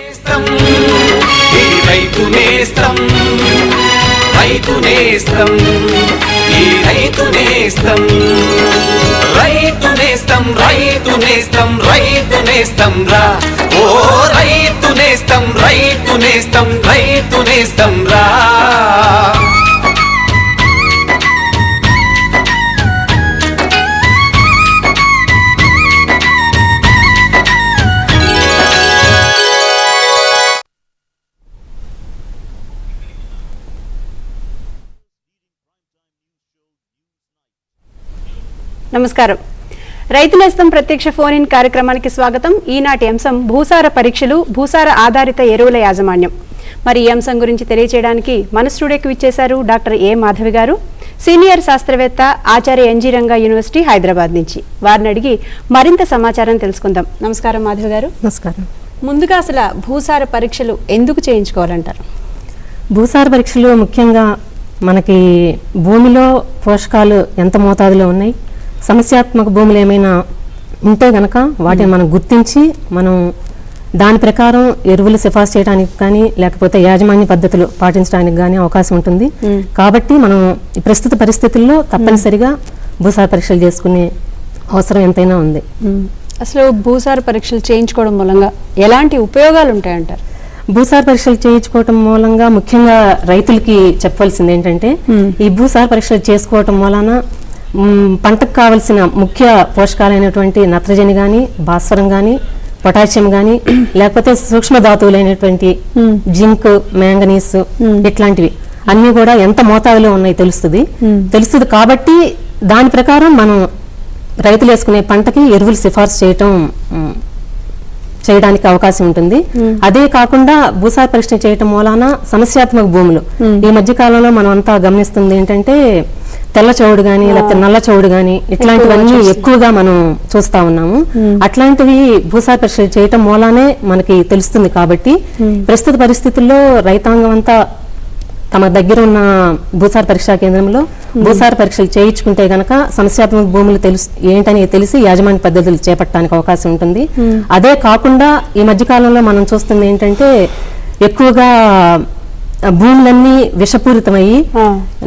రైతు నేస్తం రైతు నేస్తం ఈ రైతు నేస్తం రైతు నేస్తం రైతు నేస్తం రైతు నేస్తం రా ఓ రైతు నేస్తం రైతు నేస్తం రైతు నేస్తం రా. నమస్కారం. రైతు నేస్తం ప్రత్యక్ష ఫోన్ ఇన్ కార్యక్రమానికి స్వాగతం. ఈనాటి అంశం భూసార పరీక్షలు, భూసార ఆధారిత ఎరువుల యాజమాన్యం. మరి ఈ అంశం గురించి తెలియజేయడానికి మన స్టూడియోకి విచ్చేశారు డాక్టర్ ఏ మాధవి గారు, సీనియర్ శాస్త్రవేత్త, ఆచార్య ఎన్జీ రంగా యూనివర్సిటీ హైదరాబాద్ నుంచి. వారిని అడిగి మరింత సమాచారం తెలుసుకుందాం. నమస్కారం మాధవి గారు. నమస్కారం. ముందుగా అసలు భూసార పరీక్షలు ఎందుకు చేయించుకోవాలంటారు? భూసార పరీక్షలు ముఖ్యంగా మనకి భూమిలో పోషకాలు ఎంత మోతాదులో ఉన్నాయి, సమస్యాత్మక భూములు ఏమైనా ఉంటే గనక వాటిని మనం గుర్తించి మనం దాని ప్రకారం ఎరువులు సిఫార్సు చేయడానికి కానీ లేకపోతే యాజమాన్య పద్ధతులు పాటించడానికి కానీ అవకాశం ఉంటుంది. కాబట్టి మనం ఈ ప్రస్తుత పరిస్థితుల్లో తప్పనిసరిగా భూసార పరీక్షలు చేసుకునే అవసరం ఎంతైనా ఉంది. అసలు భూసార పరీక్షలు చేయించుకోవడం మూలంగా ఎలాంటి ఉపయోగాలు ఉంటాయంటారు? భూసార పరీక్షలు చేయించుకోవటం మూలంగా ముఖ్యంగా రైతులకి చెప్పవలసింది ఏంటంటే, ఈ భూసార పరీక్షలు చేసుకోవటం మూలన పంటకు కావలసిన ముఖ్య పోషకాలైనటువంటి నత్రజని కానీ, భాస్వరం కానీ, పొటాషియం కానీ, లేకపోతే సూక్ష్మ ధాతువులైనటువంటి జింక్, మ్యాంగనీస్ ఇట్లాంటివి అన్నీ కూడా ఎంత మోతాదులో ఉన్నాయి తెలుస్తుంది. కాబట్టి దాని ప్రకారం మనం రైతులు వేసుకునే పంటకి ఎరువులు సిఫార్సు చేయడానికి అవకాశం ఉంటుంది. అదే కాకుండా భూసార పరీక్ష చేయటం మూలాన సమస్యాత్మక భూములు ఈ మధ్య కాలంలో మనం అంతా గమనిస్తుంది ఏంటంటే, తెల్ల చౌడు గాని లేకపోతే నల్ల చౌడు గాని ఇట్లాంటివన్నీ ఎక్కువగా మనం చూస్తా ఉన్నాము. అట్లాంటివి భూసార పరీక్షలు చేయటం మూలానే మనకి తెలుస్తుంది. కాబట్టి ప్రస్తుత పరిస్థితుల్లో రైతాంగం అంతా తమ దగ్గర ఉన్న భూసార పరీక్షా కేంద్రంలో భూసార పరీక్షలు చేయించుకుంటే గనక సమస్యాత్మక భూములు ఏంటని తెలిసి యాజమాన్య పద్ధతులు చేపట్టడానికి అవకాశం ఉంటుంది. అదే కాకుండా ఈ మధ్యకాలంలో మనం చూస్తుంది ఏంటంటే, ఎక్కువగా భూములన్నీ విషపూరితమయ్యి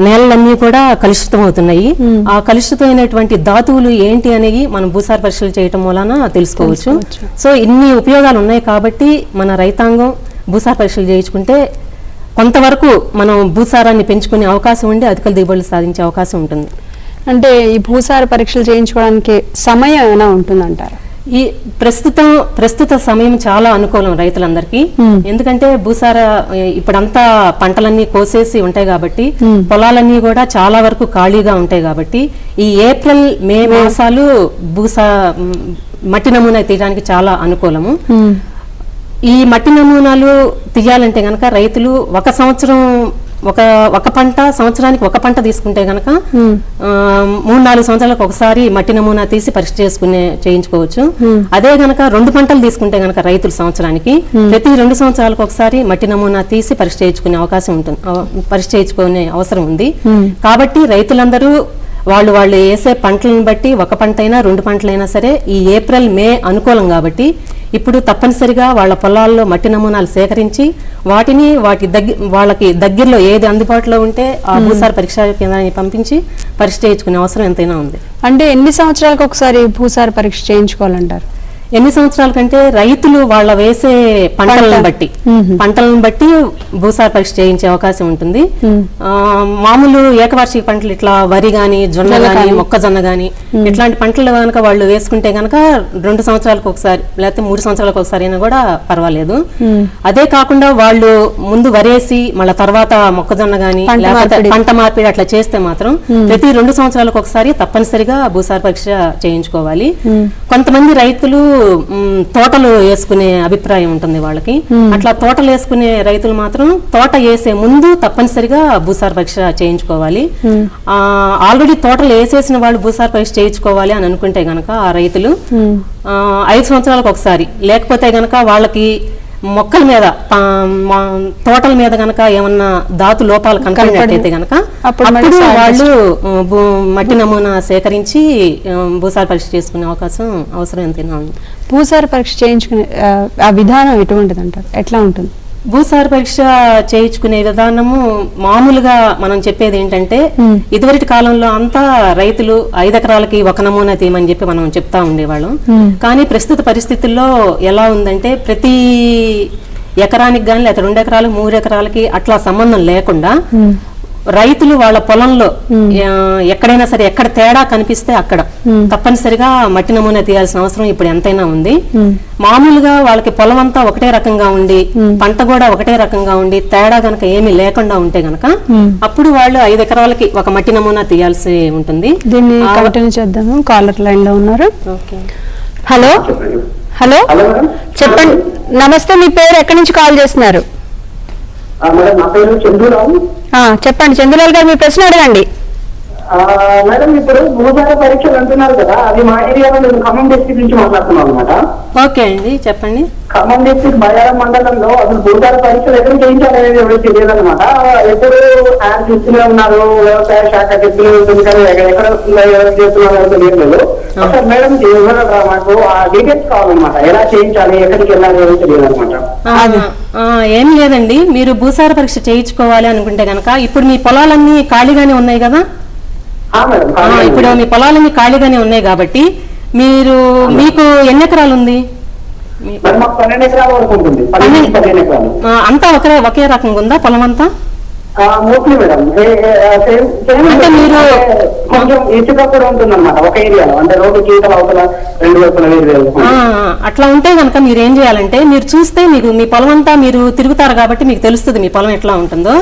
నేలలన్నీ కూడా కలుషితం అవుతున్నాయి. ఆ కలుషితమైనటువంటి ధాతువులు ఏంటి అనేవి మనం భూసార పరీక్షలు చేయటం మూలన తెలుసుకోవచ్చు. సో ఇన్ని ఉపయోగాలు ఉన్నాయి. కాబట్టి మన రైతాంగం భూసార పరీక్షలు చేయించుకుంటే కొంతవరకు మనం భూసారాన్ని పెంచుకునే అవకాశం ఉండి అధిక దిగుబడులు సాధించే అవకాశం ఉంటుంది. అంటే ఈ భూసార పరీక్షలు చేయించుకోవడానికి సమయం ఏమైనా ఉంటుందంటారు? ఈ ప్రస్తుత సమయం చాలా అనుకూలం రైతులందరికీ. ఎందుకంటే భూసార ఇప్పుడంతా పంటలన్నీ కోసేసి ఉంటాయి కాబట్టి, పొలాలన్నీ కూడా చాలా వరకు ఖాళీగా ఉంటాయి కాబట్టి, ఈ ఏప్రిల్ మే మాసాలు మట్టి నమూనా తీయడానికి చాలా అనుకూలము. ఈ మట్టి నమూనాలు తీయాలంటే గనక రైతులు ఒక పంట సంవత్సరానికి ఒక పంట తీసుకుంటే గనక 3-4 సంవత్సరాలకు ఒకసారి మట్టి నమూనా తీసి పరీక్ష చేయించుకోవచ్చు. అదే గనక 2 పంటలు తీసుకుంటే గనక రైతులు సంవత్సరానికి ప్రతి 2 సంవత్సరాలకు ఒకసారి మట్టి నమూనా తీసి పరీక్ష చేయించుకునే అవసరం ఉంది. కాబట్టి రైతులందరూ వాళ్ళు వేసే పంటలను బట్టి ఒక పంట అయినా 2 పంటలైనా సరే ఈ ఏప్రిల్ మే అనుకూలం కాబట్టి ఇప్పుడు తప్పనిసరిగా వాళ్ళ పొలాల్లో మట్టి నమూనాలు సేకరించి వాళ్ళకి దగ్గరలో ఏది అందుబాటులో ఉంటే ఆ భూసార పరీక్షా కేంద్రాన్ని పంపించి పరీక్ష చేయించుకునే అవసరం ఎంతైనా ఉంది. అంటే ఎన్ని సంవత్సరాలకు ఒకసారి భూసార పరీక్ష చేయించుకోవాలంటారు? ఎన్ని సంవత్సరాల కంటే రైతులు వాళ్ళ వేసే పంటలను బట్టి భూసార పరీక్ష చేయించే అవకాశం ఉంటుంది. మామూలు ఏకవార్షిక పంటలు ఇట్లా వరి గాని, జొన్న గాని, మొక్కజొన్న గాని ఇట్లాంటి పంటలు కనుక వాళ్ళు వేసుకుంటే గనక 2 సంవత్సరాలకు ఒకసారి లేకపోతే 3 సంవత్సరాలకు ఒకసారి అయినా కూడా పర్వాలేదు. అదే కాకుండా వాళ్ళు ముందు వరేసి మళ్ళీ తర్వాత మొక్కజొన్న గాని లేకపోతే పంట మార్పిడి అట్లా చేస్తే మాత్రం ప్రతి 2 సంవత్సరాలకు ఒకసారి తప్పనిసరిగా భూసార పరీక్ష చేయించుకోవాలి. కొంతమంది రైతులు తోటలు వేసుకునే అభిప్రాయం ఉంటుంది వాళ్ళకి. అట్లా తోటలు వేసుకునే రైతులు మాత్రం తోట వేసే ముందు తప్పనిసరిగా భూసార పరీక్ష చేయించుకోవాలి. ఆల్రెడీ తోటలు వేసేసిన వాళ్ళు భూసార పరీక్ష చేయించుకోవాలి అని అనుకుంటే గనక ఆ రైతులు 5 సంవత్సరాలకు ఒకసారి, లేకపోతే గనక వాళ్ళకి మొక్కల మీద తోటల మీద గనక ఏమన్నా ధాతు లోపాలు కనపడినట్టయితే గనక అప్పుడు వాళ్ళు మట్టి నమూనా సేకరించి భూసార పరీక్ష చేసుకునే అవసరం ఎంతైనా ఉంది. భూసార పరీక్ష చేయించుకునే ఆ విధానం ఎటువంటిది అంటారు, ఎట్లా ఉంటుంది? భూసార పరీక్ష చేయించుకునే విధానము మామూలుగా మనం చెప్పేది ఏంటంటే ఇదివరటి కాలంలో అంతా రైతులు 5 ఎకరాలకి 1 నమూనా తీయమని చెప్పి మనం చెప్తా ఉండేవాళ్ళం. కానీ ప్రస్తుత పరిస్థితుల్లో ఎలా ఉందంటే ప్రతి ఎకరానికి కానీ లేకపోతే 2 ఎకరాలకు 3 ఎకరాలకి అట్లా సంబంధం లేకుండా రైతులు వాళ్ళ పొలంలో ఎక్కడైనా సరే ఎక్కడ తేడా కనిపిస్తే అక్కడ తప్పనిసరిగా మట్టి నమూనా తీయాల్సిన అవసరం ఇప్పుడు ఎంతైనా ఉంది. మామూలుగా వాళ్ళకి పొలం అంతా ఒకటే రకంగా ఉండి పంట కూడా ఒకటే రకంగా ఉండి తేడా గనక ఏమీ లేకుండా ఉంటే గనక అప్పుడు వాళ్ళు 5 ఎకరాలకి 1 మట్టి నమూనా తీయాల్సి ఉంటుంది. దీన్ని కంటిన్యూ చేద్దాము. కాలర్ లైన్ లో ఉన్నారు. హలో హలో చెప్పండి. నమస్తే, మీ పేరు ఎక్కడి నుంచి కాల్ చేస్తున్నారు? చెప్పండి చంద్రలాల్ గారు, మీ ప్రశ్న అడగండి. మేడం, ఇప్పుడు భూసార పరీక్షలు అంటున్నారు కదా, అది మా ఏరియాలో నేను ఖమ్మం డిస్ట్రిక్ట్ నుంచి మాట్లాడుతున్నాను అనమాట. ఓకే అండి, చెప్పండి. ఖమ్మం డిస్ట్రిక్ట్ బయారం మండలంలో అసలు భూసార పరీక్షలు ఎక్కడ చేయించాలనేది ఎవరు తెలియదు అనమాట. ఎప్పుడు యాడ్ చూస్తూనే ఉన్నారు, వ్యవసాయ శాఖ చెప్తూనే ఉంటుంది, కానీ ఎక్కడ ఎవరు చేస్తున్నారో తెలియట్లేదు. అసలు మేడం మాకు ఆ డీటెయిల్స్ కావాలన్నమాట, ఎలా చేయించాలి, ఎక్కడికి వెళ్ళాలి అని తెలియదు అనమాట. ఏం లేదండి, మీరు భూసార పరీక్ష చేయించుకోవాలి అనుకుంటే గనక ఇప్పుడు మీ పొలాలన్నీ ఖాళీగానే ఉన్నాయి కదా. ఇప్పుడు మీ పొలాలన్నీ ఖాళీగానే ఉన్నాయి కాబట్టి మీకు ఎన్ని ఎకరాలు ఉంది? అంతా ఒకే రకంగా ఉందా పొలం అంతా? అంటే మీరు అట్లా ఉంటే కనుక మీరు ఏం చేయాలంటే, మీరు చూస్తే మీ పొలం అంతా మీరు తిరుగుతారు కాబట్టి మీకు తెలుస్తుంది మీ పొలం ఎట్లా ఉంటుందో.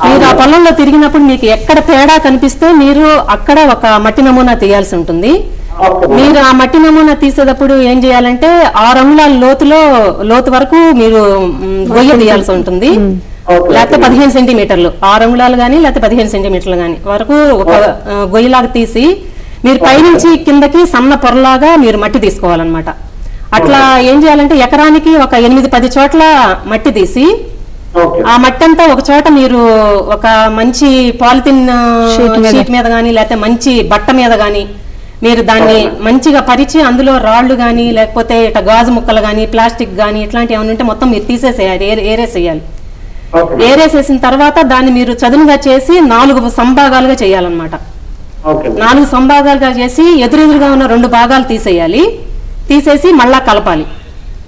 మీరు ఆ పొలంలో తిరిగినప్పుడు మీకు ఎక్కడ తేడా కనిపిస్తే మీరు అక్కడ 1 మట్టి నమూనా తీయాల్సి ఉంటుంది. మీరు ఆ మట్టి నమూనా తీసేటప్పుడు ఏం చేయాలంటే 6 అంగుళాల లోతు వరకు మీరు గొయ్య తీయాల్సి ఉంటుంది. లేకపోతే 15 సెంటీమీటర్లు, 6 అంగుళాలు గానీ లేకపోతే 15 సెంటీమీటర్లు గానీ వరకు ఒక గొయ్యలాగా తీసి మీరు పైనుంచి కిందకి సన్న పొరలాగా మీరు మట్టి తీసుకోవాలన్నమాట. అట్లా ఏం చేయాలంటే ఎకరానికి ఒక 8-10 చోట్ల మట్టి తీసి ఆ మట్టి అంతా ఒక చోట మీరు ఒక మంచి పాలిథిన్ షీట్ మీద గానీ లేకపోతే మంచి బట్ట మీద గానీ మీరు దాన్ని మంచిగా పరిచి అందులో రాళ్లు గానీ లేకపోతే ఇట్లా గాజు ముక్కలు గానీ ప్లాస్టిక్ గానీ ఇట్లాంటివి ఏమైనా ఉంటే మొత్తం మీరు తీసేసేయాలి, ఏరేసేయాలి. ఏరేసేసిన తర్వాత దాన్ని మీరు చదునుగా చేసి 4 సంభాగాలుగా చేయాలన్నమాట. 4 సంభాగాలుగా చేసి ఎదురెదురుగా ఉన్న 2 భాగాలు తీసేసి మళ్ళా కలపాలి.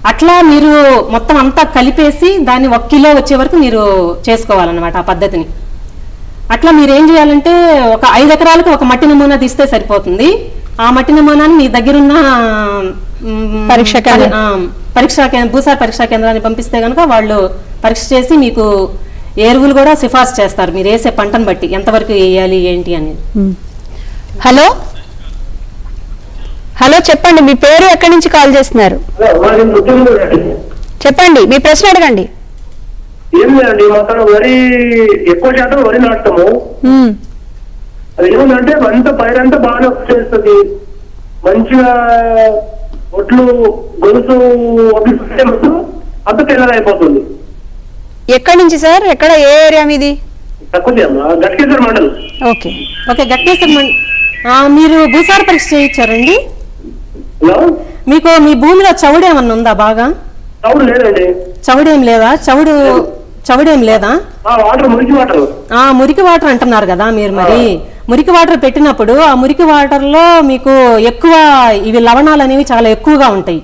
అట్లా మీరు మొత్తం అంతా కలిపేసి దాన్ని 1 కిలో వచ్చే వరకు మీరు చేసుకోవాలన్నమాట ఆ పద్ధతిని. అట్లా మీరు ఏం చేయాలంటే ఒక 5 ఎకరాలకు 1 మట్టి నమూనా తీస్తే సరిపోతుంది. ఆ మట్టి నమూనాని మీ దగ్గరున్న భూసార పరీక్షా కేంద్రాన్ని పంపిస్తే కనుక వాళ్ళు పరీక్ష చేసి మీకు ఎరువులు కూడా సిఫార్సు చేస్తారు, మీరు వేసే పంటను బట్టి ఎంతవరకు వేయాలి ఏంటి అనేది. హలో హలో చెప్పండి, మీ పేరు ఎక్కడి నుంచి కాల్ చేస్తున్నారు? చెప్పండి, మీ ప్రశ్న అడగండి. ఏం లేదండి, మాత్రం వరి ఎక్కువ శాతం వరి నాటుతాము. అది ఏముందంటే అంత పైరంతా బాగానే వచ్చేస్తుంది, మంచిగా ఒట్లు గొలుసు అంత తెల్లదైపోతుంది. ఎక్కడి నుంచి సార్, ఎక్కడ, ఏ ఏరియా మీది? గట్కేశ్వర మండలం. ఓకే గట్కేశ్వర మండలం. మీరు భూసార పరీక్ష చేయించారండి? మీకు మీ భూమిలో చవుడు ఏమన్నా ఉందా? బాగా చవుడేం లేదా? చవుడేం లేదా? మురికి వాటర్ అంటున్నారు కదా మీరు. మరి మురికి వాటర్ పెట్టినప్పుడు ఆ మురికి వాటర్ లో మీకు ఎక్కువ ఇవి లవణాలు అనేవి చాలా ఎక్కువగా ఉంటాయి.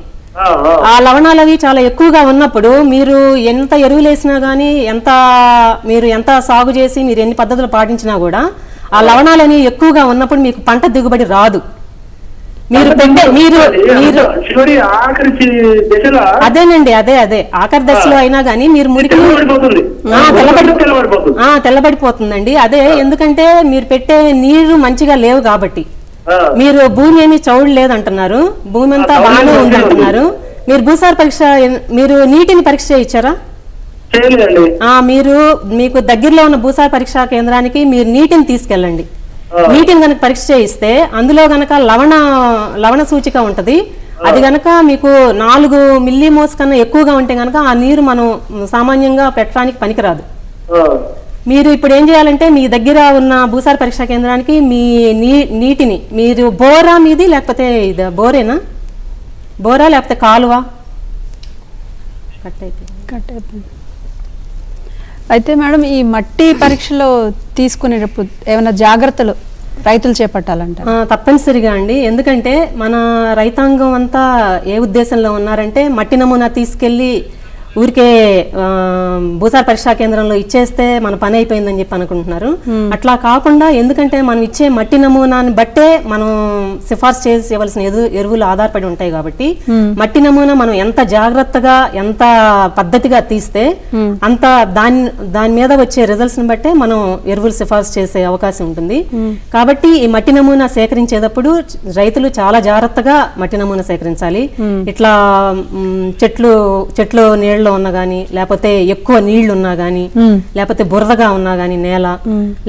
ఆ లవణాలు అవి చాలా ఎక్కువగా ఉన్నప్పుడు మీరు ఎంత ఎరువులు వేసినా గానీ మీరు ఎంత సాగు చేసి మీరు ఎన్ని పద్ధతులు పాటించినా కూడా ఆ లవణాలు అనేవి ఎక్కువగా ఉన్నప్పుడు మీకు పంట దిగుబడి రాదు. అదేనండి, అదే ఆఖరి దశలో అయినా గానీ మీరు మురికి తెల్లబడిపోతుందండి. అదే ఎందుకంటే మీరు పెట్టే నీరు మంచిగా లేవు కాబట్టి. మీరు భూమి ఏమి చౌడు లేదంటున్నారు, భూమి అంతా బాగానే ఉంది అంటున్నారు. మీరు భూసార పరీక్ష, మీరు నీటిని పరీక్ష చేయించారా? మీకు దగ్గరలో ఉన్న భూసార పరీక్షా కేంద్రానికి మీరు నీటిని తీసుకెళ్ళండి. నీటిని కనుక పరీక్ష చేయిస్తే అందులో గనక లవణ సూచిక ఉంటది. అది గనక మీకు 4 మిల్లీమోస్ కన్నా ఎక్కువగా ఉంటే గనక ఆ నీరు మనం సామాన్యంగా పెట్టడానికి పనికిరాదు. మీరు ఇప్పుడు ఏం చేయాలంటే మీ దగ్గర ఉన్న భూసార పరీక్షా కేంద్రానికి మీ నీటిని మీరు బోరా మీది లేకపోతే ఇది బోరేనా, బోరా లేకపోతే కాలువ కట్ అయిపోయింది. అయితే మేడం ఈ మట్టి పరీక్షలో తీసుకునేటప్పుడు ఏమైనా జాగ్రత్తలు రైతులు చేపట్టాలంటారు? తప్పనిసరిగా అండి. ఎందుకంటే మన రైతాంగం అంతా ఏ ఉద్దేశంలో ఉన్నారంటే మట్టి నమూనా తీసుకెళ్లి ఊరికే భూసార పరీక్షా కేంద్రంలో ఇచ్చేస్తే మన పని అయిపోయిందని చెప్పి అనుకుంటున్నారు. అట్లా కాకుండా, ఎందుకంటే మనం ఇచ్చే మట్టి నమూనాని బట్టే మనం సిఫార్సు చేయవలసిన ఎరువులు ఆధారపడి ఉంటాయి కాబట్టి మట్టి నమూనా మనం ఎంత జాగ్రత్తగా ఎంత పద్ధతిగా తీస్తే అంత దాని మీద వచ్చే రిజల్ట్స్ ని బట్టే మనం ఎరువులు సిఫార్సు చేసే అవకాశం ఉంటుంది. కాబట్టి ఈ మట్టి నమూనా సేకరించేటప్పుడు రైతులు చాలా జాగ్రత్తగా మట్టి నమూనా సేకరించాలి. ఇట్లా చెట్లు నీళ్ళలో ఉన్నా గానీ, లేకపోతే ఎక్కువ నీళ్లు ఉన్నా గానీ, లేకపోతే బురదగా ఉన్నా గానీ నేల,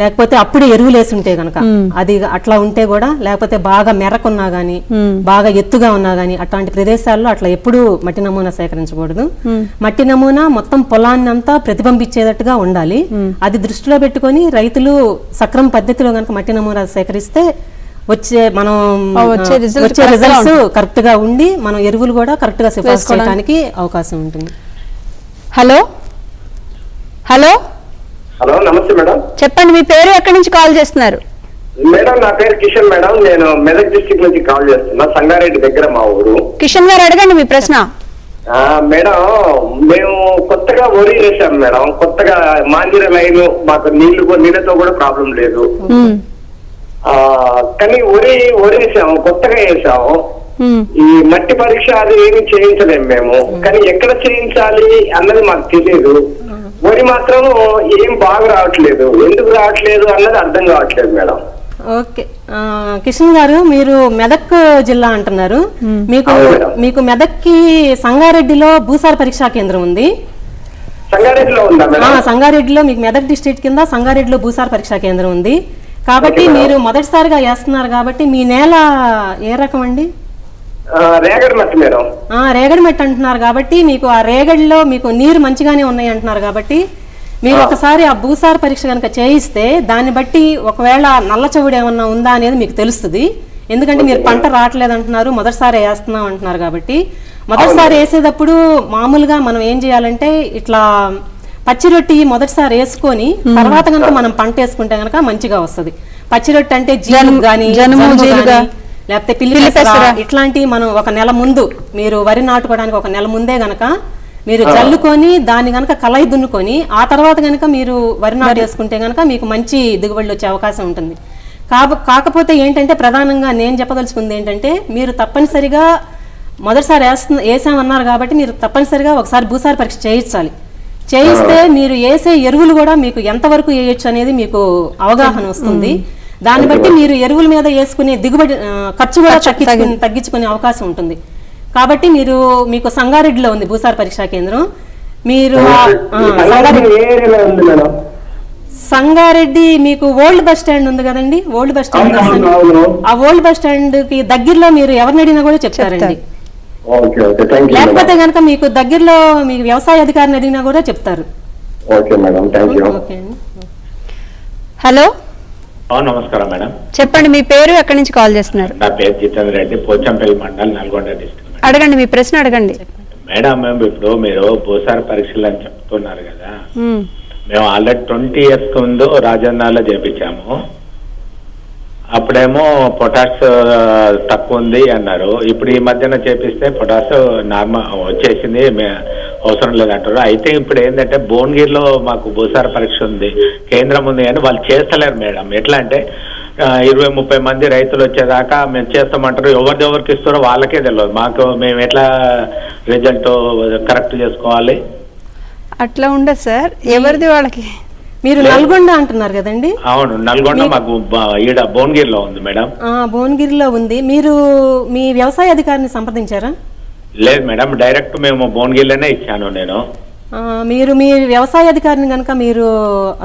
లేకపోతే అప్పుడే ఎరువులు వేసి ఉంటే గనక అది అట్లా ఉంటే కూడా, లేకపోతే బాగా మెరకున్నా గానీ, బాగా ఎత్తుగా ఉన్నా గానీ అట్లాంటి ప్రదేశాల్లో అట్లా ఎప్పుడూ మట్టి నమూనా సేకరించకూడదు. మట్టి నమూనా మొత్తం పొలాన్ని అంతా ప్రతిబింబించేటట్టుగా ఉండాలి. అది దృష్టిలో పెట్టుకొని రైతులు సక్రమ పద్ధతిలో గనక మట్టి నమూనా సేకరిస్తే వచ్చే రిజల్ట్స్ కరెక్ట్ గా ఉండి మనం ఎరువులు కూడా కరెక్ట్ గా సిఫార్సు చేయడానికి అవకాశం ఉంటుంది. హలో హలో హలో, నమస్తే మేడం. చెప్పండి, మీ పేరు ఎక్కడి నుంచి కాల్ చేస్తున్నారు? మేడం, నా పేరు కిషన్ మేడం. నేను మెదక్ డిస్ట్రిక్ట్ నుంచి కాల్ చేస్తున్నా. సంగారెడ్డి దగ్గర మా ఊరు. కిషన్ గారు అడగండి మీ ప్రశ్న. మేడం, మేము కొత్తగా వరి వేసాం మేడం. కొత్తగా మాంజీర లైన్, మాకు నీళ్ళతో కూడా ప్రాబ్లం లేదు. కానీ వరి వేసాము, కొత్తగా వేసాము. ఈ మట్టి పరీక్ష అది ఏమి చేయించలేము మేము. కానీ ఎక్కడ చేయించాలి అన్నది మాకు తెలియదు. వరి మాత్రం ఏం బాగా రావట్లేదు. ఎందుకు రావట్లేదు అన్నది అర్థం కావట్లేదు మేడం. ఓకే, కిషన్ గారు, మీరు మెదక్ జిల్లా అంటున్నారు. మీకు మెదక్కి సంగారెడ్డిలో భూసార పరీక్షా కేంద్రం ఉంది. సంగారెడ్డిలో ఉందా మేడం? సంగారెడ్డిలో మీకు మెదక్ డిస్ట్రిక్ట్ కింద సంగారెడ్డిలో భూసార పరీక్షా కేంద్రం ఉంది. కాబట్టి మీరు మొదటిసారిగా వేస్తున్నారు కాబట్టి మీ నేల ఏ రకం అండి? రేగడి మట్టి మేడం. రేగడి మట్టి అంటున్నారు కాబట్టి మీకు ఆ రేగడిలో మీకు నీరు మంచిగానే ఉన్నాయి అంటున్నారు కాబట్టి మీరు ఒకసారి ఆ భూసార పరీక్ష కనుక చేయిస్తే దాన్ని బట్టి ఒకవేళ నల్ల చెవుడు ఏమన్నా ఉందా అనేది మీకు తెలుస్తుంది. ఎందుకంటే మీరు పంట రావట్లేదు అంటున్నారు, మొదటిసారి వేస్తున్నాం అంటున్నారు కాబట్టి మొదటిసారి వేసేటప్పుడు మామూలుగా మనం ఏం చేయాలంటే ఇట్లా పచ్చి రొట్టి మొదటిసారి వేసుకొని తర్వాత కనుక మనం పంట వేసుకుంటే గనక మంచిగా వస్తుంది. పచ్చి రొట్టి అంటే జీలుగు గానీ, లేకపోతే పిల్లి ఇట్లాంటివి మనం ఒక నెల ముందు, మీరు వరి నాటుకోవడానికి ఒక నెల ముందే గనక మీరు జల్లుకొని దాన్ని గనక కలయి దున్నుకొని ఆ తర్వాత గనక మీరు వరి నాటు వేసుకుంటే గనక మీకు మంచి దిగుబడులు వచ్చే అవకాశం ఉంటుంది. కాకపోతే ఏంటంటే ప్రధానంగా నేను చెప్పదలుచుకుంది ఏంటంటే మీరు తప్పనిసరిగా మొదటిసారి వేసామన్నారు కాబట్టి మీరు తప్పనిసరిగా ఒకసారి భూసార పరీక్ష చేయించాలి. చేయిస్తే మీరు వేసే ఎరువులు కూడా మీకు ఎంతవరకు వేయొచ్చు అనేది మీకు అవగాహన వస్తుంది. దాన్ని బట్టి మీరు ఎరువుల మీద వేసుకునే దిగుబడి ఖర్చు కూడా తగ్గించుకునే అవకాశం ఉంటుంది. కాబట్టి మీకు సంగారెడ్డిలో ఉంది భూసార పరీక్షా కేంద్రం. మీరు సంగారెడ్డి మీకు ఓల్డ్ బస్ స్టాండ్ ఉంది కదండి, ఓల్డ్ బస్ స్టాండ్, ఆ ఓల్డ్ బస్ స్టాండ్ కి దగ్గరలో మీరు ఎవరిని అడిగినా కూడా చెప్తారండి. లేకపోతే కనుక మీకు దగ్గరలో మీకు వ్యవసాయ అధికారిని అడిగినా కూడా చెప్తారు. హలో, నమస్కారం మేడం. చెప్పండి, మీ పేరు ఎక్కడి నుంచి కాల్ చేస్తున్నారు? నా పేరు జితేంద్ర రెడ్డి, పోచంపల్లి మండల్, నల్గొండ డిస్ట్రిక్ట్. అడగండి, మీ ప్రశ్న అడగండి. మేడం, మేము ఇప్పుడు మీరు భూసార పరీక్షలు అని చెప్తున్నారు కదా, మేము ఆల్రెడీ 20 years ముందు రాజన్నాలో చేపించాము. అప్పుడేమో పొటాష్ తక్కువ ఉంది అన్నారు. ఇప్పుడు ఈ మధ్యన చేపిస్తే పొటాష్ నార్మల్ వచ్చేసింది, అవసరం లేదంటారు. అయితే ఇప్పుడు ఏంటంటే భువనగిరిలో మాకు భూసార పరీక్ష ఉంది, కేంద్రం ఉంది, కానీ వాళ్ళు చేస్తలేరు మేడం. ఎట్లా అంటే 20-30 మంది రైతులు వచ్చేదాకా మేము చేస్తామంటారు. ఎవరికి ఇస్తారో వాళ్ళకే తెలియదు. మేము ఎట్లా రిజల్ట్ కరెక్ట్ చేసుకోవాలి? అట్లా ఉండదు సార్, ఎవరిది వాళ్ళకి. మీరు నల్గొండ అంటున్నారు కదండి? అవును, నల్గొండ మాకు ఈడ భువనగిరిలో ఉంది మేడం. భువనగిరిలో ఉంది. మీరు మీ వ్యవసాయ అధికారిని సంప్రదించారా? లేదు మేడం, డైరెక్ట్ మేము భువనగిరిలోనే ఇచ్చాను నేను. మీరు మీ వ్యవసాయ అధికారిని కనుక మీరు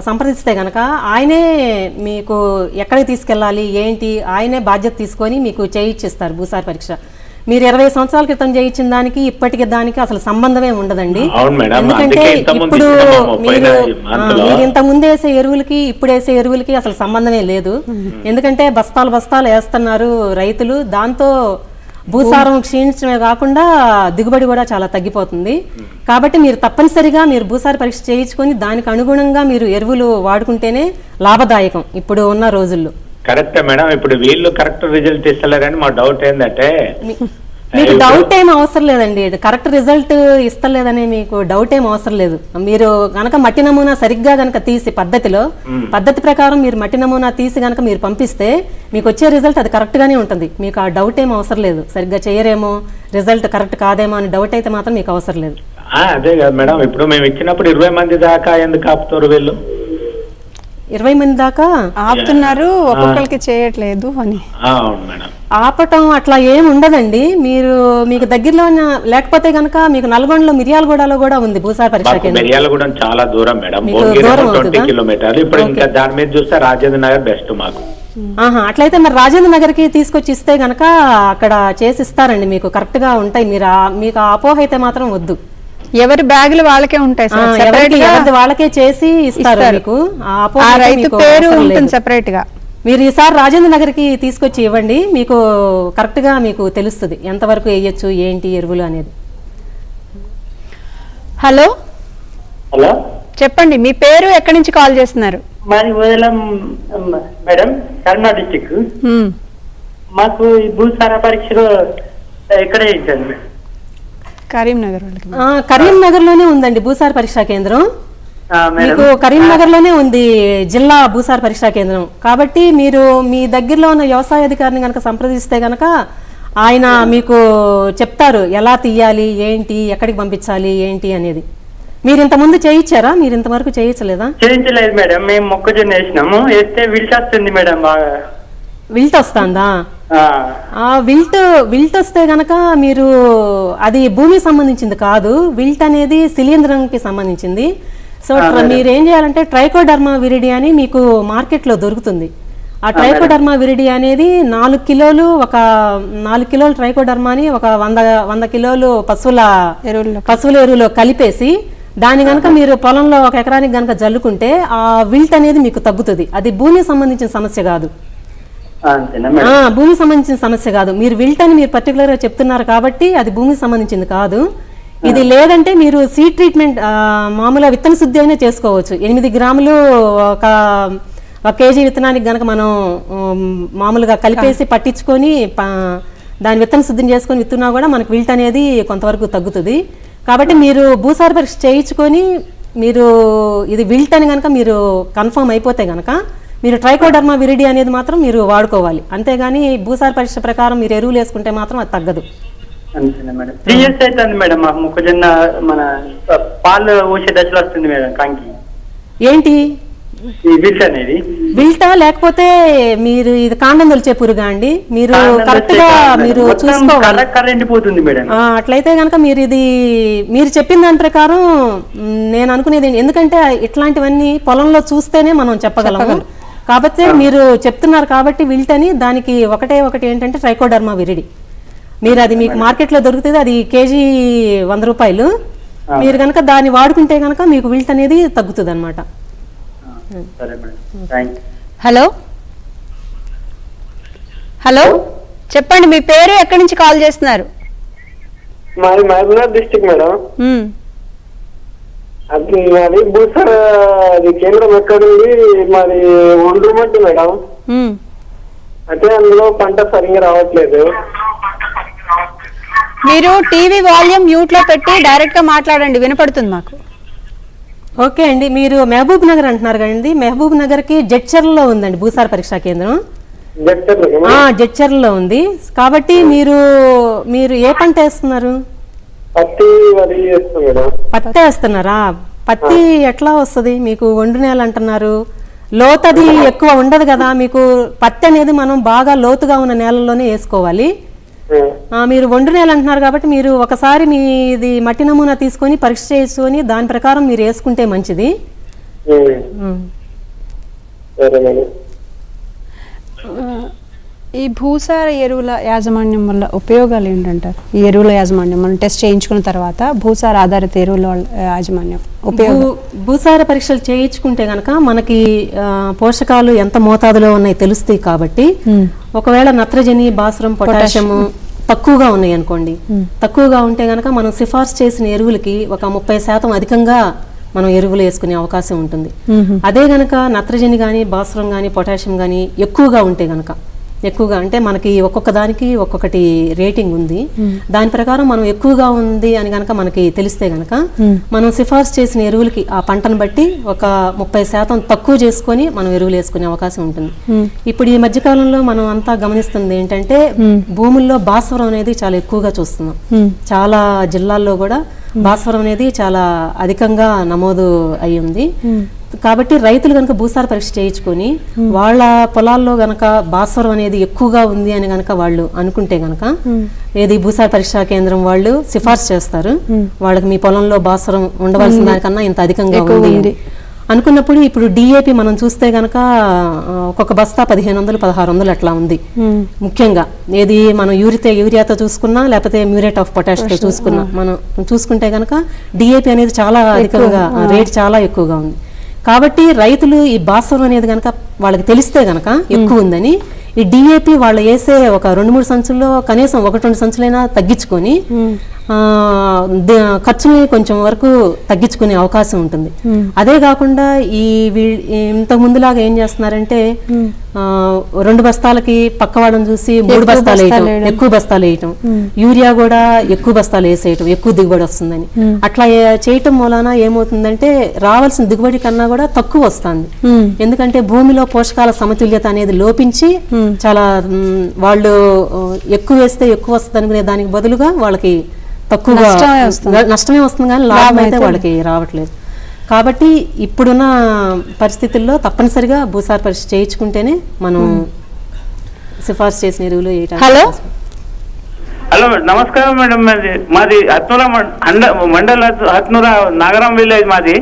సంప్రదిస్తే కనుక ఆయనే మీకు ఎక్కడికి తీసుకెళ్ళాలి ఏంటి ఆయనే బాధ్యత తీసుకొని మీకు చేయిచ్చిస్తారు భూసార పరీక్ష. మీరు 20 సంవత్సరాల క్రితం చేయించిన దానికి ఇప్పటికి దానికి అసలు సంబంధమే ఉండదండి. అవును మేడం, ఎందుకంటే అందుకే ఇంతకుముందు ఇప్పుడు ఇచ్చినాము పోయిన మంత్లో. మీరు ఇంత ముందు వేసే ఎరువులకి ఇప్పుడు వేసే ఎరువులకి అసలు సంబంధమే లేదు. ఎందుకంటే బస్తాలు బస్తాలు వేస్తున్నారు రైతులు, దాంతో భూసారం క్షీణించడమే కాకుండా దిగుబడి కూడా చాలా తగ్గిపోతుంది. కాబట్టి మీరు తప్పనిసరిగా మీరు భూసార పరీక్ష చేయించుకొని దానికి అనుగుణంగా మీరు ఎరువులు వాడుకుంటేనే లాభదాయకం ఇప్పుడు ఉన్న రోజుల్లో. కరెక్టే మేడం, ఇప్పుడు వీళ్ళు కరెక్ట్ రిజల్ట్ ఇస్తలేరని మా డౌట్ ఏంటంటే, మీకు డౌట్ ఏం అవసరం లేదండి, కరెక్ట్ రిజల్ట్ ఇస్తలేదని మీకు డౌట్ ఏం అవసరం లేదు. మీరు గనక మట్టి నమూనా సరిగ్గా గనక తీసి పద్ధతి ప్రకారం మీరు మట్టి నమూనా తీసి గనక మీరు పంపిస్తే మీకు వచ్చే రిజల్ట్ అది కరెక్ట్ గానే ఉంటుంది. మీకు ఆ డౌట్ ఏం అవసరం లేదు, సరిగ్గా చేయరేమో రిజల్ట్ కరెక్ట్ కాదేమో అని డౌట్ అయితే మాత్రం మీకు అవసరం లేదు. అదే కదా మేడం, ఇప్పుడు మేము ఇచ్చినప్పుడు 20 మంది దాకా ఎందుకు ఆపుతారు వీళ్ళు? 20 మంది దాకా ఆపుతున్నారు, ఒక్కొక్కరికి చేయట్లేదు అని. అవును మేడం, ఆపటం అట్లా ఏం ఉండదండి. మీకు దగ్గరలో లేకపోతే గనక మీకు నల్గొండలో మిర్యాలగూడలో కూడా ఉంది భూసార పరీక్ష కేంద్రం. మిర్యాలగూడెం చాలా దూరం మేడం, మీకు దూరం 20 అవుతుందా? కిలోమీటర్లు. ఇప్పుడు ఇంకా దాని మీద చూస్తే రాజేంద్ర నగర్ బెస్ట్ మాకు. అట్లయితే మరి రాజేంద్ర నగర్ కి తీసుకొచ్చి ఇస్తే గనక అక్కడ చేసి ఇస్తారండి, మీకు కరెక్ట్ గా ఉంటాయి. మీకు ఆ అపోహ అయితే మాత్రం వద్దు. ఎవరి బ్యాగులు వాళ్ళకే ఉంటాయి సార్, ఎవరిది వాళ్ళకే చేసి ఇస్తారు. మీకు ఆ అపోహ ఆ అయితే రైతు మీకు పేరు అవసరం ఉంటుంది లేదు. సెపరేట్ గా. మీరు ఈసారి రాజేంద్ర నగర్ కి తీసుకొచ్చి ఇవ్వండి, మీకు కరెక్ట్ గా మీకు తెలుస్తుంది ఎంతవరకు వేయొచ్చు ఏంటి ఎరువులు అనేది. హలో హలో చెప్పండి, మీ పేరు ఎక్కడి నుంచి కాల్ చేస్తున్నారు? మాది వదలం మేడం, కర్నూలు డిస్టిక్. మాకు ఈ భూసార పరీక్షలు ఎక్కడ చేయించాలి మేడం? కరీంనగర్ వాళ్ళకి. కరీంనగర్ లోనే ఉందండి భూసార పరీక్షా కేంద్రం. మీకు కరీంనగర్ లోనే ఉంది జిల్లా భూసార పరీక్షా కేంద్రం. కాబట్టి మీరు మీ దగ్గరలో ఉన్న వ్యవసాయ అధికారిని గనక సంప్రదిస్తే గనక ఆయన మీకు చెప్తారు ఎలా తీయాలి, ఏంటి, ఎక్కడికి పంపించాలి, ఏంటి అనేది. మీరు ఇంత ముందు చేయించారా? మీరు ఇంతవరకు చేయించలేదా? చేయించలేదు మేడం, మేము మొక్కజొన్న వేసినాము, వేస్తే విల్ట్ వస్తుంది మేడం బాగా. విల్ట్ వస్తుందా? విల్ట్ వస్తే గనక మీరు అది భూమికి సంబంధించింది కాదు, విల్ట్ అనేది శిలీంధ్రంకి సంబంధించింది. సో మీరు ఏం చేయాలంటే ట్రైకోడర్మా విరిడి అని మీకు మార్కెట్లో దొరుకుతుంది. ఆ ట్రైకోడర్మా విరిడి అనేది 4 కిలోలు ట్రైకోడర్మాని ఒక 100 కిలోలు పశువుల ఎరువులో కలిపేసి దాని గనక మీరు పొలంలో 1 ఎకరానికి గనక జల్లుకుంటే ఆ విల్ట్ అనేది మీకు తగ్గుతుంది. అది భూమికి సంబంధించిన సమస్య కాదు. భూమికి సంబంధించిన సమస్య కాదు. మీరు విల్ట్ అని మీరు పర్టికులర్ గా చెప్తున్నారు కాబట్టి అది భూమికి సంబంధించింది కాదు. ఇది లేదంటే మీరు సీడ్ ట్రీట్మెంట్ మామూలుగా విత్తన శుద్ధి అయినా చేసుకోవచ్చు. 8 గ్రాములు ఒక కేజీ విత్తనానికి గనక మనం మామూలుగా కలిపేసి పట్టించుకొని దాని విత్తన శుద్ధిని చేసుకొని విత్తున్నా కూడా మనకు విల్ట్ అనేది కొంతవరకు తగ్గుతుంది. కాబట్టి మీరు భూసార పరీక్ష చేయించుకొని మీరు ఇది విల్ట్ అని గనక మీరు కన్ఫర్మ్ అయిపోతే గనక మీరు ట్రైకోడర్మా విరిడి అనేది మాత్రం మీరు వాడుకోవాలి. అంతేగాని భూసార పరీక్ష ప్రకారం మీరు ఎరువులు వేసుకుంటే మాత్రం అది తగ్గదు. 3 years అవుతుంది మేడం, మాకు మొక్కజొన్న మన పాలు ఊసే దశలో వస్తుంది మేడం. కాంకి ఏంటి విల్ట్ అనేది? విల్టా లేకపోతే మీరు ఇది కాండం తొలిచే పురుగా అండి? మీరు కరెక్ట్ గా మీరు చూసుకోవాలి. ఎండిపోతుంది మేడం. అట్లయితే కనుక మీరు చెప్పిన దాని ప్రకారం నేను అనుకునేది, ఎందుకంటే ఇట్లాంటివన్నీ పొలంలో చూస్తేనే మనం చెప్పగలము. కాబట్టి మీరు చెప్తున్నారు కాబట్టి విల్ట్ అని, దానికి ఒకటి ఏంటంటే ట్రైకోడర్మా విరిడి. మీరు అది మీకు మార్కెట్లో దొరుకుతుంది, అది కేజీ 100 రూపాయలు. మీరు కనుక దాన్ని వాడుకుంటే కనుక మీకు విల్ట్ అనేది తగ్గుతుంది అనమాట. హలో హలో చెప్పండి, మీ పేరు ఎక్కడి నుంచి కాల్ చేస్తున్నారు? మాది మహబూబ్నగర్ డిస్ట్రిక్ట్ మేడం. అది మాది భూసార కేంద్రం ఎక్కడుంది? మాది ఒండ్రుమట్టి మేడం. అయితే అందులో పంట సరిగ్గా రావట్లేదు. మీరు టీవీ వాల్యూమ్ మ్యూట్ లో పెట్టి డైరెక్ట్ గా మాట్లాడండి, వినపడుతుంది మాకు. ఓకే అండి, మీరు మహబూబ్ నగర్ అంటున్నారు కదండి. మహబూబ్ నగర్ కి జడ్చర్లలో ఉందండి భూసార పరీక్షా కేంద్రం. జడ్చర్లలో ఉంది. కాబట్టి మీరు ఏ పంట వేస్తున్నారు? పత్తి వేస్తున్నారా? పత్తి ఎట్లా వస్తుంది మీకు? ఒండ్రు నేల అంటున్నారు, లోతది ఎక్కువ ఉండదు కదా మీకు. పత్తి అనేది మనం బాగా లోతుగా ఉన్న నేలల్లోనే వేసుకోవాలి. మీరు ఒండ్రు నేల అంటున్నారు కాబట్టి మీరు ఒకసారి మీది మట్టి నమూనా తీసుకొని పరీక్ష చేసుకొని దాని ప్రకారం మీరు వేసుకుంటే మంచిది. ఈ భూసార ఎరువుల యాజమాన్యం వల్ల ఉపయోగాలు ఏంటంటారు? ఈ ఎరువుల యాజమాన్యం మనం టెస్ట్ చేయించుకున్న తర్వాత భూసార ఆధారిత ఎరువుల యాజమాన్యం ఉపయోగం. భూసార పరీక్షలు చేయించుకుంటే గనక మనకి పోషకాలు ఎంత మోతాదులో ఉన్నాయి తెలుస్తాయి కాబట్టి ఒకవేళ నత్రజని, భాస్వరం, పొటాషియం తక్కువగా ఉన్నాయి అనుకోండి, తక్కువగా ఉంటే గనక మనం సిఫార్సు చేసిన ఎరువులకి ఒక 30% అధికంగా మనం ఎరువులు వేసుకునే అవకాశం ఉంటుంది. అదే గనక నత్రజని కానీ, భాస్వరం కానీ, పొటాషియం కానీ ఎక్కువగా ఉంటే గనక, ఎక్కువగా అంటే మనకి ఒక్కొక్క దానికి ఒక్కొక్కటి రేటింగ్ ఉంది, దాని ప్రకారం మనం ఎక్కువగా ఉంది అని గనక మనకి తెలిస్తే గనక మనం సిఫార్సు చేసిన ఎరువులకి ఆ పంటను బట్టి ఒక 30% తక్కువ చేసుకొని మనం ఎరువులు వేసుకునే అవకాశం ఉంటుంది. ఇప్పుడు ఈ మధ్యకాలంలో మనం అంతా గమనిస్తుంది ఏంటంటే భూముల్లో భాస్వరం అనేది చాలా ఎక్కువగా చూస్తున్నాం. చాలా జిల్లాల్లో కూడా భాస్వరం అనేది చాలా అధికంగా నమోదు అయి ఉంది. కాబట్టి రైతులు గనక భూసార పరీక్ష చేయించుకొని వాళ్ళ పొలాల్లో గనక భాస్వరం అనేది ఎక్కువగా ఉంది అని గనక వాళ్ళు అనుకుంటే గనక ఏది భూసార పరీక్షా కేంద్రం వాళ్ళు సిఫార్సు చేస్తారు, వాళ్ళకి మీ పొలంలో భాస్వరం ఉండవలసిన దానికన్నా ఇంత అధికంగా ఉంది అనుకున్నప్పుడు ఇప్పుడు డిఏపి మనం చూస్తే గనక ఒక్కొక్క బస్తా 1500, 1600 అట్లా ఉంది. ముఖ్యంగా ఏది మనం యూరియాతో చూసుకున్నా లేకపోతే మ్యూరేట్ ఆఫ్ పొటాష్ తో చూసుకున్నా మనం చూసుకుంటే గనక డిఏపి అనేది చాలా అధికంగా, రేట్ చాలా ఎక్కువగా ఉంది. కాబట్టి రైతులు ఈ భాస్వరం అనేది గనక వాళ్ళకి తెలిస్తే గనక ఎక్కువ ఉందని ఈ డిఏపి వాళ్ళు వేసే ఒక 2-3 సంచుల్లో కనీసం 1-2 సంచులైనా తగ్గించుకొని ఖర్చుని కొంచెం వరకు తగ్గించుకునే అవకాశం ఉంటుంది. అదే కాకుండా ఇంతకు ముందులాగా ఏం చేస్తున్నారంటే 2 బస్తాలకి పక్క వాళ్ళని చూసి 3 బస్తాలు వేయటం, ఎక్కువ బస్తాలు వేయటం, యూరియా కూడా ఎక్కువ బస్తాలు వేసేయటం, ఎక్కువ దిగుబడి వస్తుందని అట్లా చేయటం మూలాన ఏమవుతుందంటే రావాల్సిన దిగుబడి కన్నా కూడా తక్కువ వస్తుంది. ఎందుకంటే భూమిలో పోషకాల సమతుల్యత అనేది లోపించి చాలా వాళ్ళు ఎక్కువ వేస్తే ఎక్కువ వస్తుంది అనుకునే దానికి బదులుగా వాళ్ళకి తక్కువ నష్టమే వస్తుంది కానీ లాభం అయితే వాళ్ళకి రావట్లేదు. కాబట్టి ఇప్పుడున్న పరిస్థితుల్లో తప్పనిసరిగా భూసార పరీక్ష చేయించుకుంటేనే మనం సిఫార్సు చేసిన ఎరువులు వేయటం. హలో హలో నమస్కారం మేడం, మాది హత్నూరా మండల్ హత్నూరా నాగరం విలేజ్ మాది.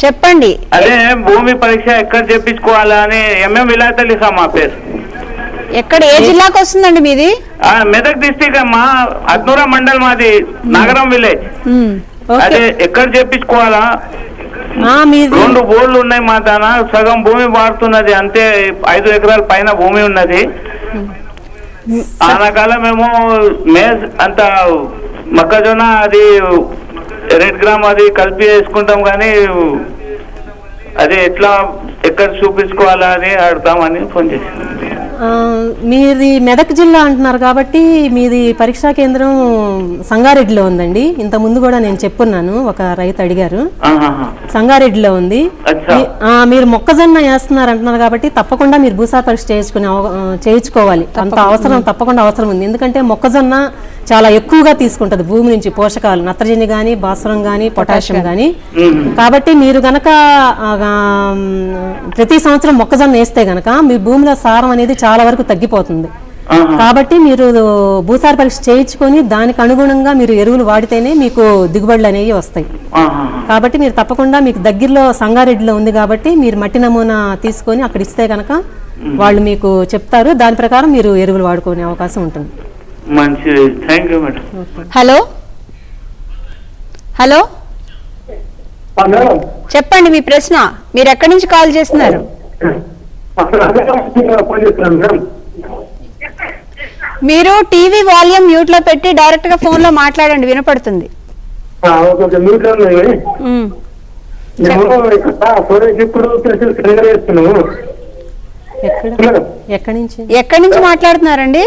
చెప్పండి. అదే భూమి పరీక్ష ఎక్కడ చేపించుకోవాలా అని ఎంఎం విలాయత్ అలీ మా పేరు. ఎక్కడ, ఏ జిల్లాకు వస్తుందండి మీది? మెదక్ డిస్ట్రిక్ట్ అమ్మా, హత్నూరా మండల్ మాది, నాగరం విలేజ్. అదే ఎక్కడ చేపించుకోవాలా? 2 బోర్డులు ఉన్నాయి మా దాన, సగం భూమి వాడుతున్నది అంతే, 5 ఎకరాల పైన భూమి ఉన్నది. ఆనకాలం మేము మేజ్ అంత మొక్కజొన్న అది రెడ్ గ్రామ్ అది కలిపి వేసుకుంటాం కానీ అది ఎక్కడ చూపించుకోవాలా అని అడుగుతామని ఫోన్ చేశాను. మీది మెదక్ జిల్లా అంటున్నారు కాబట్టి మీది పరీక్షా కేంద్రం సంగారెడ్డిలో ఉందండి. ఇంత ముందు కూడా నేను చెప్పున్నాను, ఒక రైతు అడిగారు, సంగారెడ్డిలో ఉంది. మీరు మొక్కజొన్న వేస్తున్నారు అంటున్నారు కాబట్టి తప్పకుండా మీరు భూసార పరీక్ష చేయించుకోవాలి. అంత అవసరం తప్పకుండా అవసరం ఉంది. ఎందుకంటే మొక్కజొన్న చాలా ఎక్కువగా తీసుకుంటది భూమి నుంచి పోషకాలు, నత్రజని గాని, భాస్వరం గాని, పొటాషియం గాని. కాబట్టి మీరు గనక ప్రతి సంవత్సరం మొక్కజొన్న వేస్తే గనక మీ భూమిలో సారం అనేది చాలా వరకు తగ్గిపోతుంది. కాబట్టి మీరు భూసార పరీక్ష చేయించుకొని దానికి అనుగుణంగా మీరు ఎరువులు వాడితేనే మీకు దిగుబడులు అనేవి వస్తాయి. కాబట్టి మీరు తప్పకుండా మీకు దగ్గరలో సంగారెడ్డిలో ఉంది కాబట్టి మీరు మట్టి నమూనా తీసుకొని అక్కడ ఇస్తే గనక వాళ్ళు మీకు చెప్తారు, దాని ప్రకారం మీరు ఎరువులు వాడుకునే అవకాశం ఉంటుంది. మంచిది, thank you madam. Hello hello చెప్పండి మీ ప్రశ్న. మీరు ఎక్కడి నుంచి కాల్ చేస్తున్నారు? మీరు టీవీ వాల్యూమ్ మ్యూట్ లో పెట్టి డైరెక్ట్ గా ఫోన్ లో మాట్లాడండి, వినపడుతుంది. ఎక్కడి నుంచి మాట్లాడుతున్నారండి?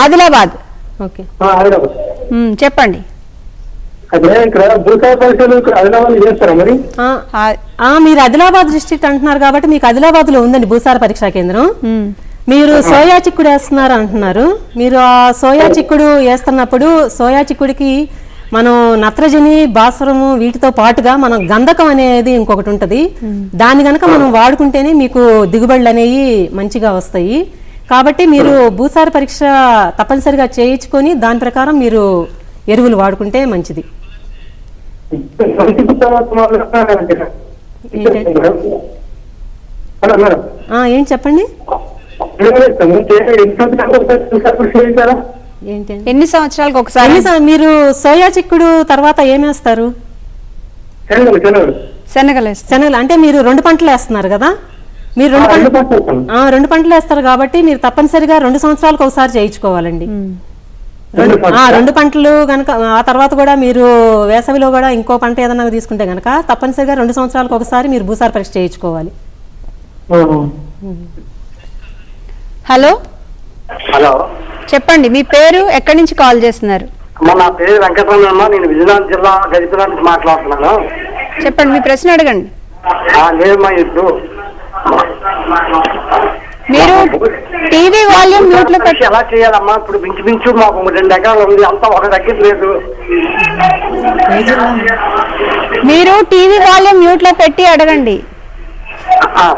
ఆదిలాబాద్. ఓకే, చెప్పండి. మీరు ఆదిలాబాద్ డిస్ట్రిక్ట్ అంటున్నారు కాబట్టి మీకు ఆదిలాబాద్ లో ఉందండి భూసార పరీక్షా కేంద్రం. మీరు సోయా చిక్కుడు వేస్తున్నారు అంటున్నారు. మీరు ఆ సోయా చిక్కుడు వేస్తున్నప్పుడు సోయా చిక్కుడికి మనం నత్రజని, భాస్వరము వీటితో పాటుగా మనం గంధకం అనేది ఇంకొకటి ఉంటది. దాన్ని గనక మనం వాడుకుంటేనే మీకు దిగుబడులు అనేవి మంచిగా వస్తాయి. కాబట్టి మీరు భూసార పరీక్ష తప్పనిసరిగా చేయించుకొని దాని ప్రకారం మీరు ఎరువులు వాడుకుంటే మంచిది. హలో మేడం, ఏం చెప్పండి ఏంటి ఎన్ని సంవత్సరాలకు ఒకసారి? మీరు సోయా చిక్కుడు తర్వాత ఏమేస్తారు? శనగలు వేస్తారు. శనగలు అంటే మీరు 2 పంటలు వేస్తున్నారు కదా, మీరు 2 పంటలు వేస్తారు కాబట్టి మీరు తప్పనిసరిగా 2 సంవత్సరాలకు ఒకసారి చేయించుకోవాలండి. 2 పంటలు కనుక ఆ తర్వాత కూడా మీరు వేసవిలో కూడా ఇంకో పంట ఏదైనా తీసుకుంటే కనుక తప్పనిసరిగా 2 సంవత్సరాలకు ఒకసారి మీరు భూసార పరీక్ష చేయించుకోవాలి. హలో హలో, చెప్పండి, మీ పేరు, ఎక్కడి నుంచి కాల్ చేస్తున్నారు? నా పేరు వెంకటరమణ, నేను విజయనగరం జిల్లా గజపతి నుంచి మాట్లాడుతున్నాను. చెప్పండి, మీ ప్రశ్న అడగండి. లేదమ్మా, ఇప్పుడు మీరు టీవీ వాల్యూమ్ మ్యూట్ లో పెట్టి ఎలా చేయాలమ్మా? ఇప్పుడు మించు మాకు 2 ఎకరాలు ఉంది, అంతా ఒక దగ్గర లేదు. మీరు టీవీ వాల్యూమ్ మ్యూట్ లో పెట్టి అడగండి.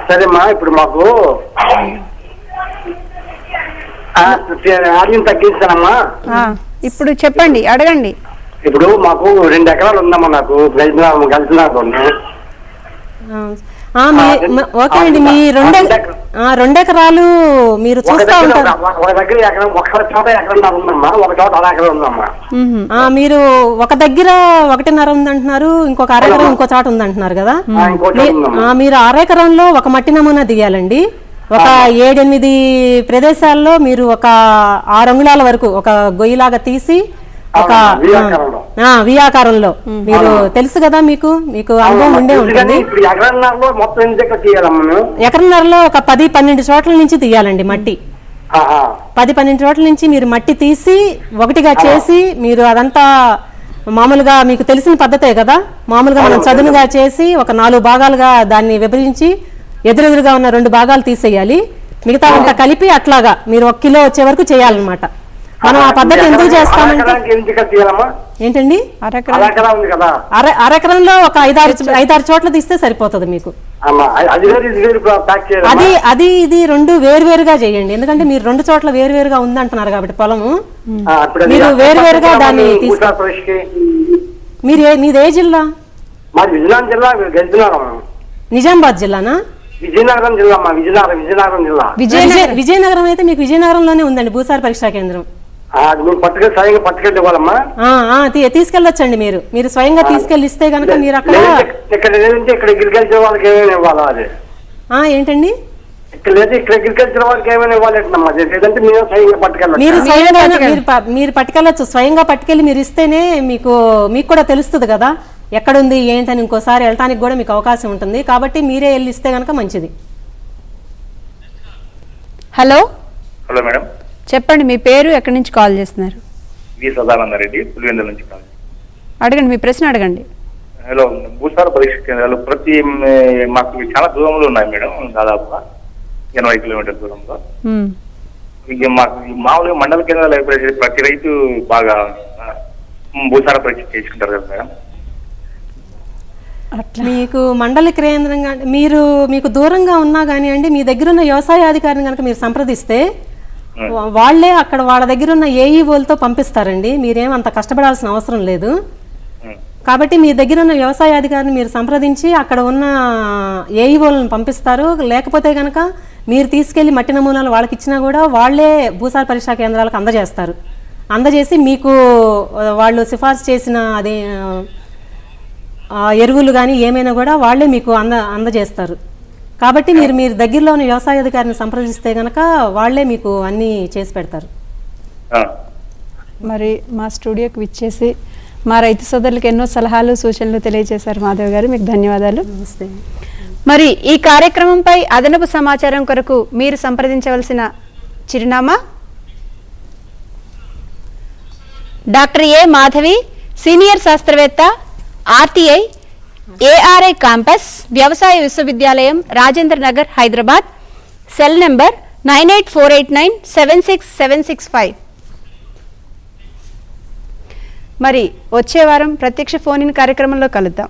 సరేమ్మా, ఇప్పుడు మాకు ఆడియం తగ్గించానమ్మా. ఇప్పుడు చెప్పండి, అడగండి. ఇప్పుడు మాకు 2 ఎకరాలు ఉందమ్మా, నాకు గెలిచినారు. ఓకే అండి, మీ 2 ఎకరాలు మీరు చూస్తా ఉంటారు. ఒక దగ్గర ఒక చోట ఎకరం ఉందమ్మా, ఒక చోట 1/2 ఎకరం ఉందమ్మా. మీరు ఒక దగ్గర 1.5 ఉందంటున్నారు, ఇంకొక 1/2 ఎకరం ఇంకో చోట ఉందంటున్నారు కదా. మీరు 1/2 ఎకరంలో ఒక మట్టి నమూనా దిగాలండి. ఒక 7-8 ప్రదేశాల్లో మీరు ఒక 6 అంగుళాల వరకు ఒక గొయ్యిలాగా తీసి ఒక వి ఆకారంలో, మీరు తెలుసు కదా, మీకు అనుభవం ఉండే ఉంటుంది. ఎకరన్నరలో ఒక 10-12 చోట్ల నుంచి తీయాలండి మట్టి. 10-12 చోట్ల నుంచి మీరు మట్టి తీసి ఒకటిగా చేసి, మీరు అదంతా మామూలుగా మీకు తెలిసిన పద్ధతే కదా, మామూలుగా మనం చదునుగా చేసి ఒక 4 భాగాలుగా దాన్ని విభజించి ఎదురెదురుగా ఉన్న 2 భాగాలు తీసేయాలి. మిగతా అంతా కలిపి అట్లాగా మీరు 1 కిలో వచ్చే వరకు చేయాలన్నమాట. మనం ఆ పద్ధతి ఎందుకు చేస్తామంటే ఏంటండి, అరెకరంలో ఒక 5-6 చోట్ల తీస్తే సరిపోతుంది మీకు. అది ఇది 2 వేరువేరుగా చేయండి, ఎందుకంటే మీరు 2 చోట్ల వేరువేరుగా ఉందంటున్నారు కాబట్టి పొలము, మీరు వేరువేరుగా దాన్ని తీసుకో. మీది ఏ జిల్లా? నిజామాబాద్ జిల్లానా? విజయనగరం జిల్లా. విజయనగరం అయితే మీకు విజయనగరంలోనే ఉందండి భూసార పరీక్షా కేంద్రం. తీసుకెళ్ళొచ్చండి, మీరు స్వయంగా తీసుకెళ్ళి ఇస్తే కనుక మీరు అక్కడ ఏంటండి మీరు పట్టుకెళ్ళచ్చు, స్వయంగా పట్టుకెళ్ళి మీరు ఇస్తేనే మీకు కూడా తెలుస్తుంది కదా ఎక్కడుంది ఏంటని. ఇంకోసారి వెళ్ళటానికి కూడా మీకు అవకాశం ఉంటుంది, కాబట్టి మీరే వెళ్ళి ఇస్తే కనుక మంచిది. హలో హలో మేడం, చెప్పండి, మీ పేరు, ఎక్కడి నుంచి కాల్ చేస్తున్నారు? సదానందరెడ్డి, పులివెందుల నుంచి కాల్. అడగండి, మీ ప్రశ్న అడగండి. హలో, భూసార పరీక్ష కేంద్రాలు మాకు చాలా దూరంలో ఉన్నాయి మేడం, దాదాపుగా 80 కిలోమీటర్ల దూరంలో. మాకు మామూలుగా మండల కేంద్రాలు ప్రతి రైతు బాగా భూసార పరీక్ష చేసుకుంటారు కదా మేడం. మీకు మండల కేంద్రంగా మీకు దూరంగా ఉన్నా కానివ్వండి, మీ దగ్గర ఉన్న వ్యవసాయ అధికారిని కనుక మీరు సంప్రదిస్తే వాళ్లే అక్కడ వాళ్ళ దగ్గర ఉన్న ఏఈఓలతో పంపిస్తారండి. మీరేం అంత కష్టపడాల్సిన అవసరం లేదు. కాబట్టి మీ దగ్గర ఉన్న వ్యవసాయ అధికారిని మీరు సంప్రదించి అక్కడ ఉన్న ఏఈఓలను పంపిస్తారు. లేకపోతే కనుక మీరు తీసుకెళ్లి మట్టి నమూనాలు వాళ్ళకి ఇచ్చినా కూడా వాళ్లే భూసార పరీక్షా కేంద్రాలకు అందజేస్తారు. అందజేసి మీకు వాళ్ళు సిఫార్సు చేసిన అదే ఎరువులు కానీ ఏమైనా కూడా వాళ్లే మీకు అందజేస్తారు. కాబట్టి మీరు దగ్గరలో ఉన్న వ్యవసాయ అధికారిని సంప్రదిస్తే కనుక వాళ్లే మీకు అన్ని చేసి పెడతారు. మరి మా స్టూడియోకి విచ్చేసి మా రైతు సోదరులకు ఎన్నో సలహాలు సూచనలు తెలియజేశారు మాధవ్ గారు, మీకు ధన్యవాదాలు. నమస్తే. మరి ఈ కార్యక్రమంపై అదనపు సమాచారం కొరకు మీరు సంప్రదించవలసిన చిరునామా డాక్టర్ ఏ మాధవి, సీనియర్ శాస్త్రవేత్త, RTI ARI క్యాంపస్, వ్యవసాయ విశ్వవిద్యాలయం, రాజేంద్ర నగర్, హైదరాబాద్. Cell number 9848976765. మరి వచ్చే వారం ప్రత్యక్ష ఫోన్ ఇన్ కార్యక్రమంలో కలుద్దాం.